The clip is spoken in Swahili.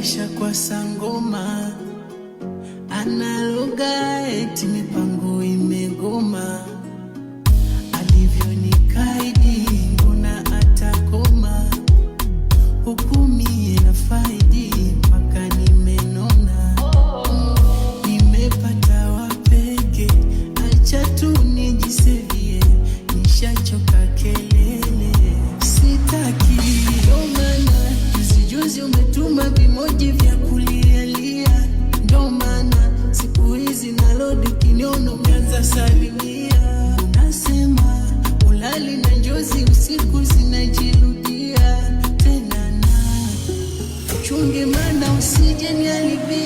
maisha kwa sangoma, analoga eti mipango imegoma. Alivyonikaidi mbona atakoma, hukumi na faidi mpaka nimenona. Nimepata wapeke, acha tu nijisevie, nishachoka kelele, sitaki. Ndo maana juzi umetuma vimoji vya kulialia, ndo maana siku hizi narudi ukiniona umeanza salimia. Unasema ulali na njozi usiku zinajirudia tena, na chunge maana usije niharibia.